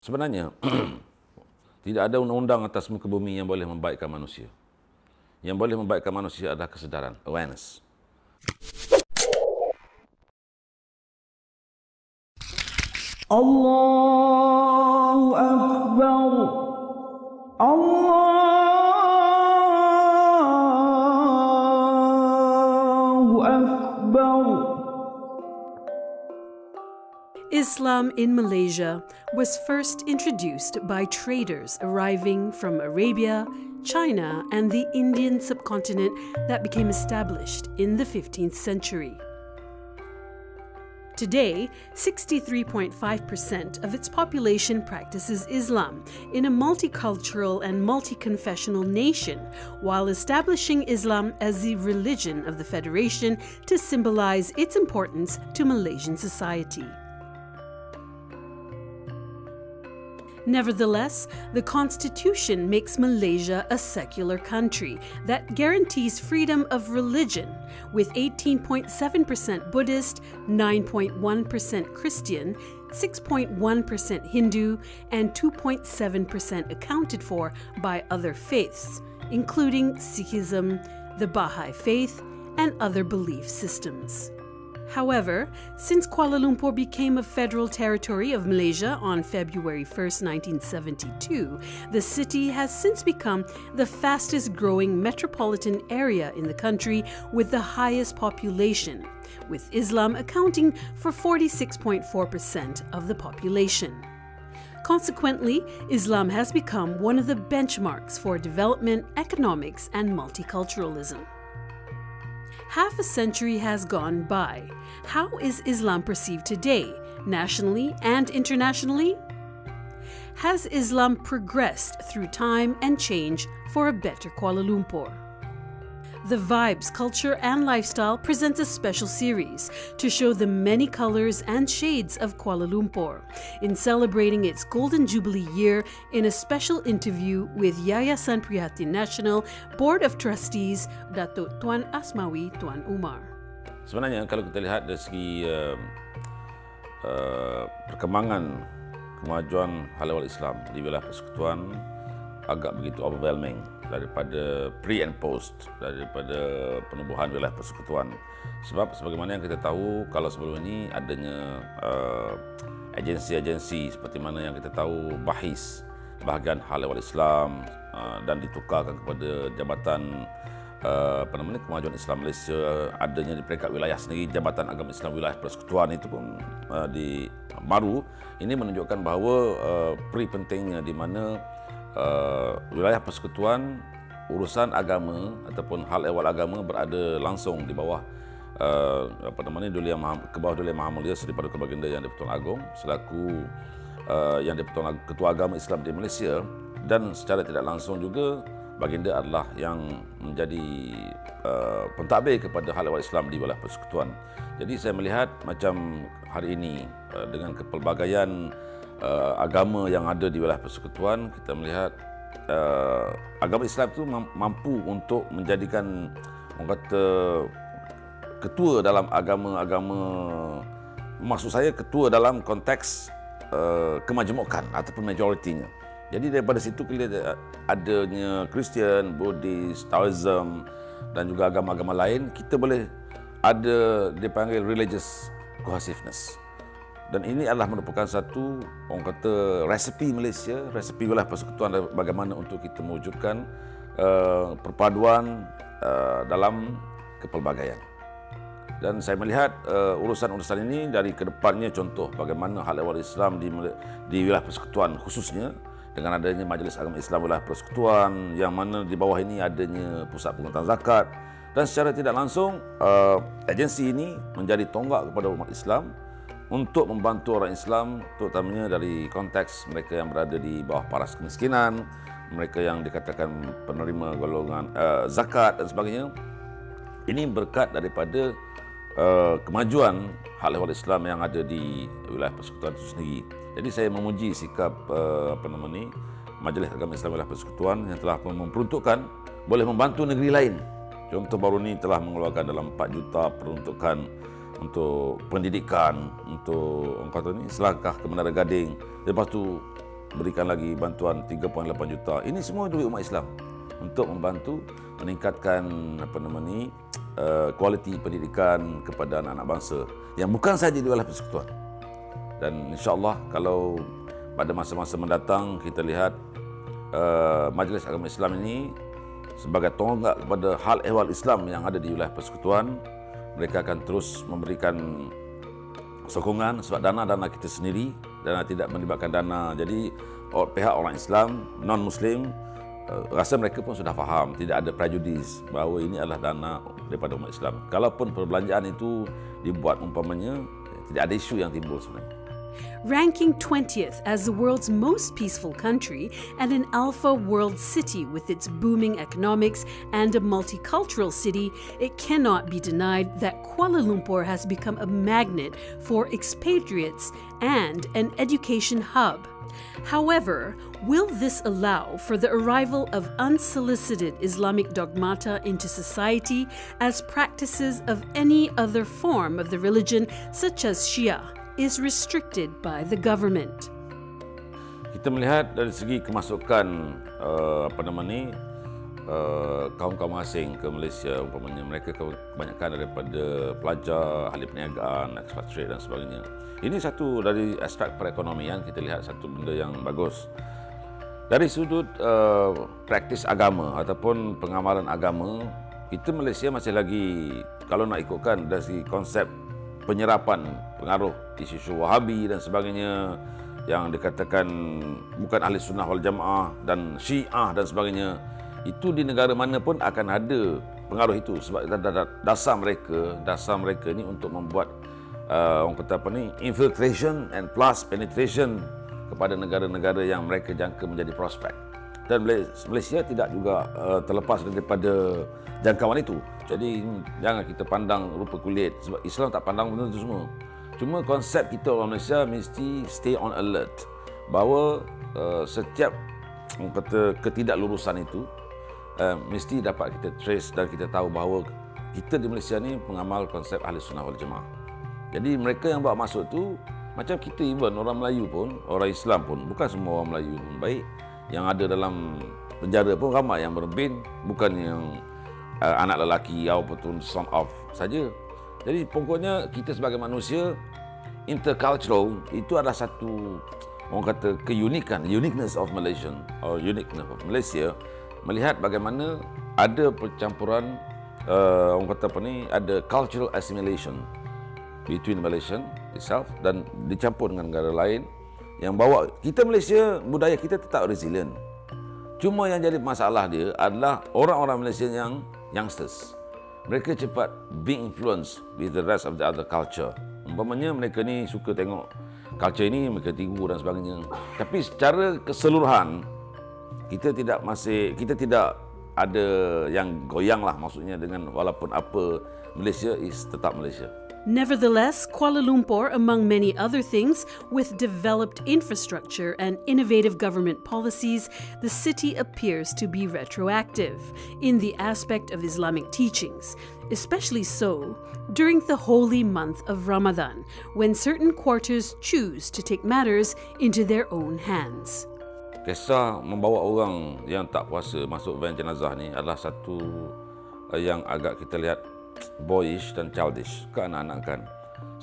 Sebenarnya, tidak ada undang-undang atas muka bumi yang boleh membaikkan manusia. Yang boleh membaikkan manusia adalah kesedaran, awareness. Allahu Akbar. Allahu Akbar. Islam in Malaysia was first introduced by traders arriving from Arabia, China, and the Indian subcontinent that became established in the 15th century. Today, 63.5% of its population practices Islam in a multicultural and multi-confessional nation, while establishing Islam as the religion of the Federation to symbolize its importance to Malaysian society. Nevertheless, the Constitution makes Malaysia a secular country that guarantees freedom of religion, with 18.7% Buddhist, 9.1% Christian, 6.1% Hindu, and 2.7% accounted for by other faiths, including Sikhism, the Baha'i Faith, and other belief systems. However, since Kuala Lumpur became a federal territory of Malaysia on February 1st, 1972, the city has since become the fastest growing metropolitan area in the country with the highest population, with Islam accounting for 46.4% of the population. Consequently, Islam has become one of the benchmarks for development, economics, and multiculturalism. Half a century has gone by. How is Islam perceived today, nationally and internationally? Has Islam progressed through time and change for a better Kuala Lumpur? The Vibes, Culture and Lifestyle presents a special series to show the many colors and shades of Kuala Lumpur in celebrating its Golden Jubilee year in a special interview with Yayasan Prihatin Nasional Board of Trustees Datuk Tuan Asmawi Tuan Umar. Sebenarnya kalau kita lihat dari segi perkembangan kemajuan hal-hal Islam di wilayah persekutuan agak begitu overwhelming daripada pre and post, daripada penubuhan wilayah persekutuan. Sebab sebagaimana yang kita tahu, kalau sebelum ini adanya agensi-agensi seperti mana yang kita tahu BAHIS, Bahagian Hal-Ehwal Islam, dan ditukarkan kepada Jabatan Kemajuan Islam Malaysia, adanya di peringkat wilayah sendiri Jabatan Agama Islam Wilayah Persekutuan, itu pun baru. Ini menunjukkan bahawa pri pentingnya di mana wilayah persekutuan, urusan agama ataupun hal ehwal agama berada langsung di bawah Duli Yang Maha Mulia Seri Paduka Baginda Yang di-Pertuan Agong selaku Yang di-Pertuan Ketua Agama Islam di Malaysia, dan secara tidak langsung juga Baginda adalah yang menjadi pentadbir kepada hal ehwal Islam di wilayah persekutuan. Jadi saya melihat macam hari ini dengan kepelbagaian agama yang ada di wilayah persekutuan, kita melihat agama Islam itu mampu untuk menjadikan, orang kata, ketua dalam agama-agama, maksud saya ketua dalam konteks kemajmukan ataupun majoritinya. Jadi daripada situ kita adanya Kristian, Buddhis, Taoism dan juga agama-agama lain, kita boleh ada dipanggil religious cohesiveness. Dan ini adalah merupakan satu, orang kata, resepi Malaysia, resepi wilayah persekutuan bagaimana untuk kita mewujudkan perpaduan dalam kepelbagaian. Dan saya melihat urusan-urusan ini dari kedepannya, contoh bagaimana hal ehwal Islam di wilayah persekutuan khususnya dengan adanya Majlis Agama Islam Wilayah Persekutuan, yang mana di bawah ini adanya pusat pengurutan zakat, dan secara tidak langsung agensi ini menjadi tonggak kepada umat Islam untuk membantu orang Islam, terutamanya dari konteks mereka yang berada di bawah paras kemiskinan, mereka yang dikatakan penerima golongan zakat dan sebagainya. Ini berkat daripada kemajuan hal ehwal Islam yang ada di wilayah persekutuan itu sendiri. Jadi saya memuji sikap Majlis Agama Islam Wilayah Persekutuan yang telah memperuntukkan boleh membantu negeri lain. Contoh baru ini telah mengeluarkan dalam 4 juta peruntukan untuk pendidikan, untuk selangkah ke Menara Gading. Lepas tu berikan lagi bantuan 3.8 juta. Ini semua duit umat Islam untuk membantu meningkatkan kualiti pendidikan kepada anak-anak bangsa yang bukan sahaja di wilayah persekutuan. Dan insya-Allah kalau pada masa-masa mendatang kita lihat Majlis Agama Islam ini sebagai tonggak kepada hal ehwal Islam yang ada di wilayah persekutuan, mereka akan terus memberikan sokongan sebab dana kita sendiri, dana tidak melibatkan dana. Jadi pihak orang Islam, non-Muslim rasa mereka pun sudah faham, tidak ada prejudis bahawa ini adalah dana daripada umat Islam. Kalaupun perbelanjaan itu dibuat umpamanya, tidak ada isu yang timbul sebenarnya. Ranking 20th as the world's most peaceful country and an alpha world city with its booming economics and a multicultural city, it cannot be denied that Kuala Lumpur has become a magnet for expatriates and an education hub. However, will this allow for the arrival of unsolicited Islamic dogmata into society as practices of any other form of the religion, such as Shia, is restricted by the government? Kita melihat dari segi kemasukan kaum-kaum asing ke Malaysia, umpamanya mereka kebanyakan daripada pelajar, ahli perniagaan, expatriate dan sebagainya. Ini satu dari aspek perekonomian, kita lihat satu benda yang bagus. Dari sudut praktis agama ataupun pengamalan agama, kita Malaysia masih lagi, kalau nak ikutkan dari segi konsep penyerapan pengaruh isu-isu Wahabi dan sebagainya yang dikatakan bukan ahli sunnah wal jamaah dan Syiah dan sebagainya, itu di negara mana pun akan ada pengaruh itu sebab dasar mereka ni untuk membuat orang kata infiltration and plus penetration kepada negara-negara yang mereka jangka menjadi prospek. Dan Malaysia tidak juga terlepas daripada jangkauan itu. Jadi jangan kita pandang rupa kulit sebab Islam tak pandang benda itu semua. Cuma konsep kita orang Malaysia mesti stay on alert bahawa setiap orang kata ketidaklurusan itu mesti dapat kita trace dan kita tahu bahawa kita di Malaysia ni mengamal konsep ahli sunnah wal jamaah. Jadi mereka yang bawa masuk tu macam kita, even orang Melayu pun, orang Islam pun, bukan semua orang Melayu pun baik. Yang ada dalam penjara pun ramai yang berbin, bukan yang anak lelaki ataupun son of saja. Jadi pokoknya kita sebagai manusia intercultural itu adalah satu orang kata keunikan, uniqueness of Malaysian or uniqueness of Malaysia, melihat bagaimana ada percampuran orang kata ada cultural assimilation between Malaysian itself dan dicampur dengan negara lain yang bawa kita Malaysia, budaya kita tetap resilient. Cuma yang jadi masalah dia adalah orang-orang Malaysia yang youngsters. Mereka cepat being influenced with the rest of the other culture. Umpamanya mereka ni suka tengok culture ini, mereka tiru dan sebagainya. Tapi secara keseluruhan kita tidak ada yang goyang lah, maksudnya dengan walaupun apa, Malaysia is tetap Malaysia. Nevertheless, Kuala Lumpur, among many other things, with developed infrastructure and innovative government policies, the city appears to be retroactive in the aspect of Islamic teachings, especially so during the holy month of Ramadan, when certain quarters choose to take matters into their own hands. Kisah membawa orang yang tak puasa masuk van jenazah ni adalah satu yang agak kita lihat boyish dan childish, kekanak-kanakan.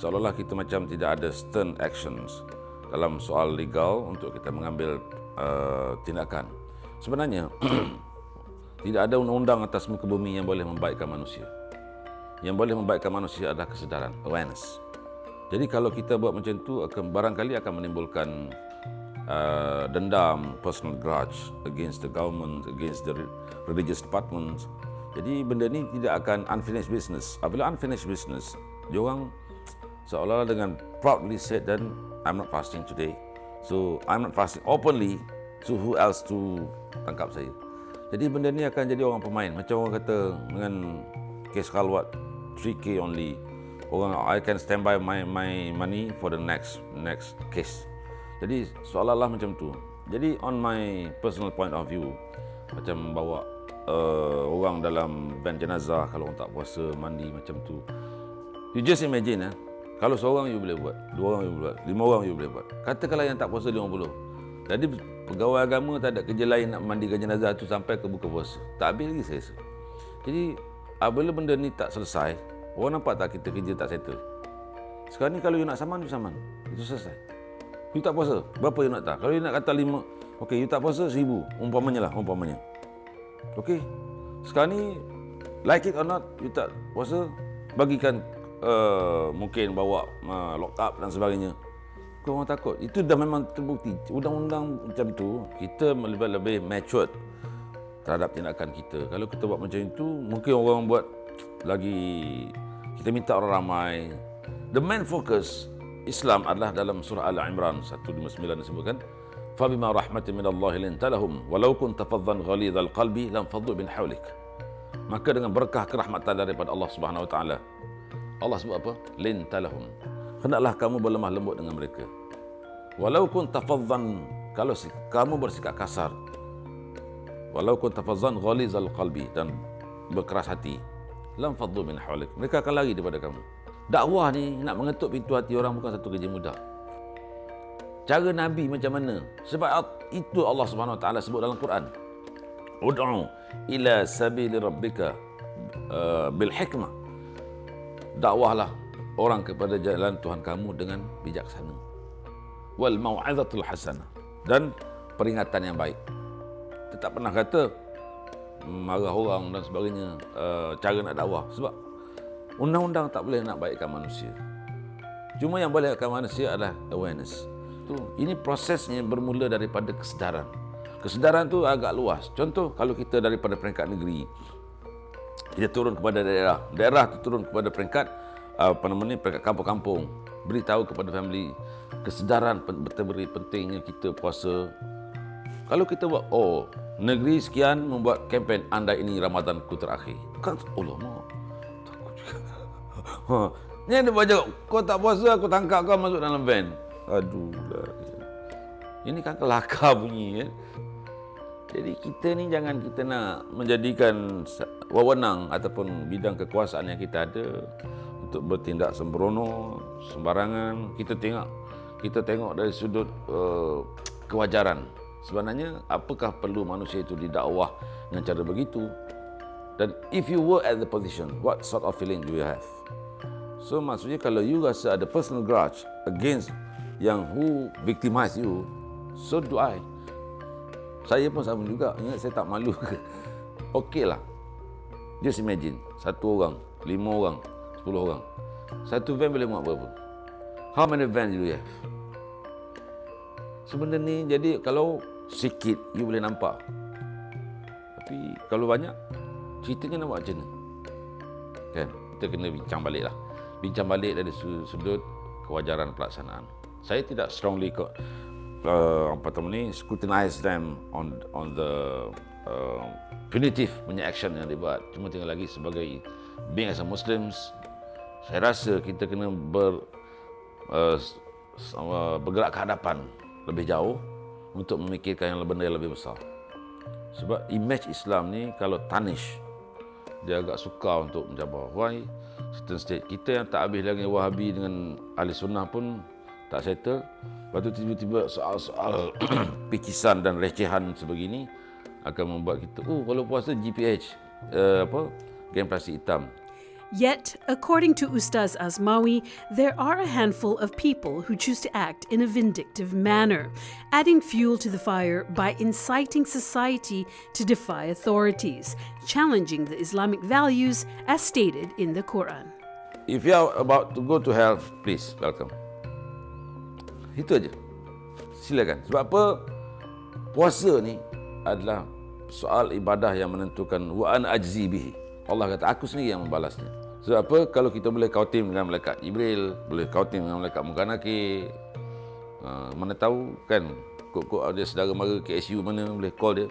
Seolah-olah kita macam tidak ada stern actions dalam soal legal untuk kita mengambil tindakan. Sebenarnya tidak ada undang-undang atas muka bumi yang boleh membaikkan manusia. Yang boleh membaikkan manusia adalah kesedaran, awareness. Jadi kalau kita buat macam tu, barangkali akan menimbulkan dendam, personal grudge against the government, against the religious departments. Jadi benda ni tidak akan unfinished business. Apabila unfinished business, diorang seolah-olah dengan proudly said dan I'm not fasting today. So I'm not fasting openly. So who else to tangkap saya? Jadi benda ni akan jadi orang pemain. Macam orang kata dengan kes khalwat 3K only. Orang I can stand by my money for the next case. Jadi seolah-olah macam tu. Jadi on my personal point of view, macam bawa orang dalam van jenazah, kalau orang tak puasa mandi macam tu. You just imagine kalau seorang you boleh buat, 2 orang you boleh buat, 5 orang you boleh buat. Katakanlah yang tak puasa 50. Jadi pegawai agama tak ada kerja lain nak mandikan jenazah tu sampai ke buka puasa. Tak habis lagi saya rasa. Jadi apabila benda ni tak selesai, orang nampak tak kita kerja tak settle. Sekarang ni kalau you nak saman, you saman. Itu selesai. You tak puasa, berapa you nak tak? Kalau you nak kata 5, okey, you tak puasa 1,000, umpamanya lah, umpamanya. Okey. Sekarang ni, like it or not, you tak puasa, bagikan mungkin bawa lock up dan sebagainya. Kau orang takut. Itu dah memang terbukti. Undang-undang macam tu, kita lebih matured terhadap tindakan kita. Kalau kita buat macam itu, mungkin orang buat lagi, kita minta orang ramai. The main focus Islam adalah dalam surah Al-Imran 159 disebutkan, فَبِمَا رَحْمَةٍ مِنَ اللَّهِ لِنْتَ لَهُمْ وَلَوْ كُنْتَ فَظًّا غَلِيظَ الْقَلْبِ لَانْفَضُّوا مِنْ حَوْلِكَ. Maka dengan berkah kerahmatan daripada Allah Subhanahu Wa Taala, Allah sebut apa? Linta lahum. Hendaklah kamu berlemah lembut dengan mereka. Walau kunta fadhan, kalau kamu bersikap kasar. Walau kunta fadhan ghalizal qalbi, dan berkeras hati, lam faddu min hawlik, mereka akan lari daripada kamu. Dakwah ni nak mengetuk pintu hati orang bukan satu kerja mudah. Cara Nabi macam mana? Sebab itu Allah Subhanahu Wa Taala sebut dalam Quran. Ud'u ila sabili rabbika bil hikmah. Dakwahlah orang kepada jalan Tuhan kamu dengan bijaksana. Wal mau'izatul hasanah, dan peringatan yang baik. Kita tak pernah kata marah orang dan sebagainya cara nak dakwah, sebab undang-undang tak boleh nak baikkan manusia. Cuma yang boleh baikkan manusia adalah awareness. Ini prosesnya bermula daripada kesedaran. Kesedaran tu agak luas. Contoh, kalau kita daripada peringkat negeri, kita turun kepada daerah. Daerah tu turun kepada peringkat peringkat kampung-kampung. Beritahu kepada family kesedaran beteri pentingnya kita puasa. Kalau kita buat, negeri sekian membuat kempen anda ini Ramadanku terakhir. Kan Allah mak. Takut juga. Ni ada baca, kau tak puasa aku tangkap kau masuk dalam van. Aduh. Ini kan kelakar bunyi kan. Jadi kita ni jangan kita nak menjadikan wewenang ataupun bidang kekuasaan yang kita ada untuk bertindak sembrono, sembarangan. Kita tengok dari sudut kewajaran. Sebenarnya apakah perlu manusia itu didakwah dengan cara begitu? Dan if you were at the position, what sort of feeling do you have? So maksudnya kalau you rasa ada personal grudge against yang who victimize you, so do I. Saya pun sama juga. Ingat saya tak malu ke? Okeylah. Just imagine, 1 orang, 5 orang, 10 orang. Satu van boleh muat berapa? How many vans do you have? Sebenarnya ni, jadi kalau sikit, you boleh nampak. Tapi kalau banyak, ceritanya nak buat macam mana? Kan? Kita kena bincang balik lah. Bincang balik dari sudut kewajaran pelaksanaan. Saya tidak strongly scrutinize them on the punitive punya action yang dibuat. Cuma tinggal lagi sebagai being as a Muslims, saya rasa kita kena bergerak ke hadapan lebih jauh untuk memikirkan yang benda yang lebih besar. Sebab image Islam ni kalau tarnish, dia agak sukar untuk mencabar. Why? Certain state kita yang tak habis lagi Wahabi dengan Ahli Sunnah pun tak settle. Lepas tu tiba-tiba soal-soal pikisan dan recehan sebegini akan membuat kita, kalau puasa GPH, geng plastik hitam. Yet, according to Ustaz Azmawi, there are a handful of people who choose to act in a vindictive manner, adding fuel to the fire by inciting society to defy authorities, challenging the Islamic values as stated in the Quran. If you are about to go to hell, please welcome. Itu aja. Silakan. Sebab apa? Puasa ni adalah soal ibadah yang menentukan wa ana ajzi bihi. Allah kata aku sendiri yang membalasnya. Sebab apa? Kalau kita boleh kautim dengan malaikat Jibril, boleh kautim dengan malaikat Munkar Nakir, mana tahu kan, kok ada saudara mara KSU mana, boleh call dia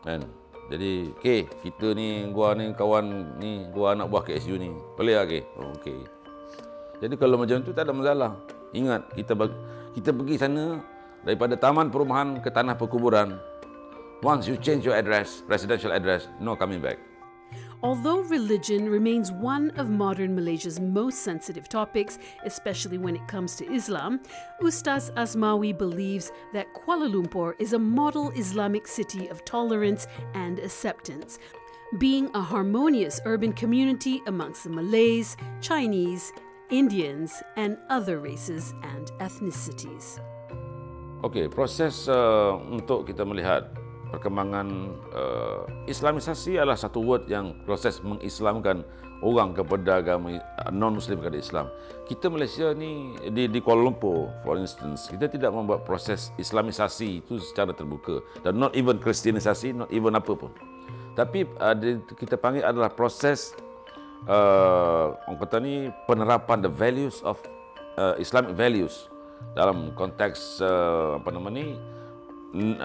kan. Jadi kita ni, gua ni kawan ni, gua anak buah KSU ni, boleh tak okey. Jadi kalau macam tu tak ada masalah. Ingat, kita pergi sana daripada taman perumahan ke tanah perkuburan. Once you change your address, residential address, no coming back. Although religion remains one of modern Malaysia's most sensitive topics, especially when it comes to Islam, Ustaz Asmawi believes that Kuala Lumpur is a model Islamic city of tolerance and acceptance, being a harmonious urban community amongst the Malays, Chinese, Indians, and other races and ethnicities. Okey, proses untuk kita melihat perkembangan Islamisasi adalah satu word yang proses mengislamkan orang kepada agama non-Muslim kepada Islam. Kita Malaysia ni di Kuala Lumpur, for instance, kita tidak membuat proses Islamisasi itu secara terbuka dan not even Kristianisasi, not even apa pun. Tapi kita panggil adalah proses orang kata ni penerapan the values of Islamic values dalam konteks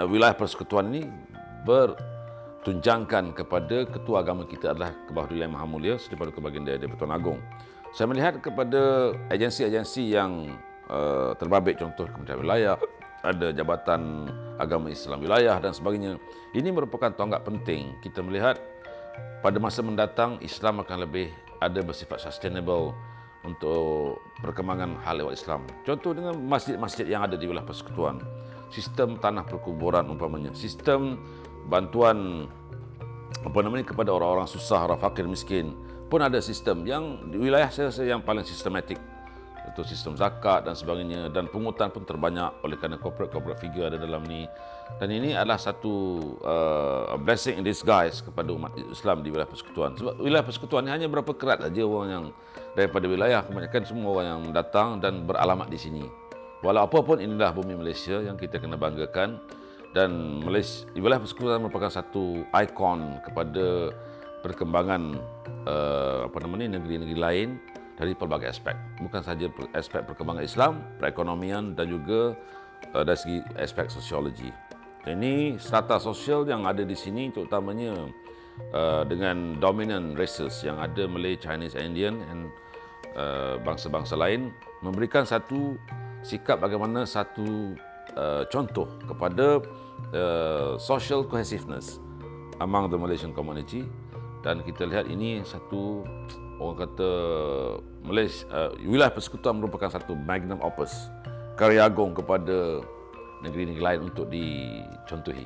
wilayah persekutuan ini bertunjangkan kepada ketua agama kita adalah Kebahdulian Maha Mulia Seri Paduka Baginda Di-Pertuan Agong. Saya melihat kepada agensi-agensi yang terbabit, contoh Kementerian Wilayah, ada Jabatan Agama Islam Wilayah dan sebagainya. Ini merupakan tonggak penting. Kita melihat pada masa mendatang Islam akan lebih ada bersifat sustainable untuk perkembangan hal lewat Islam. Contoh dengan masjid-masjid yang ada di wilayah persekutuan, sistem tanah perkuburan umpamanya, sistem bantuan kepada orang-orang susah, orang fakir miskin pun ada sistem yang di wilayah saya yang paling sistematik. Itu sistem zakat dan sebagainya, dan pungutan pun terbanyak oleh kerana corporate figure ada dalam ni. Dan ini adalah satu blessing in disguise kepada umat Islam di wilayah persekutuan. Sebab wilayah persekutuan ni hanya berapa kerat saja orang yang daripada wilayah, kebanyakan semua orang yang datang dan beralamat di sini. Walau apapun, inilah bumi Malaysia yang kita kena banggakan, dan Malaysia, wilayah persekutuan merupakan satu ikon kepada perkembangan negeri-negeri lain dari pelbagai aspek. Bukan sahaja aspek perkembangan Islam, perekonomian dan juga dari segi aspek sosiologi. Ini strata sosial yang ada di sini terutamanya dengan dominant races yang ada Malay, Chinese, Indian dan bangsa-bangsa lain, memberikan satu sikap bagaimana satu contoh kepada social cohesiveness among the Malaysian community. Dan kita lihat ini satu, orang kata, wilayah persekutuan merupakan satu magnum opus, karya agung kepada negeri-negeri lain untuk dicontohi.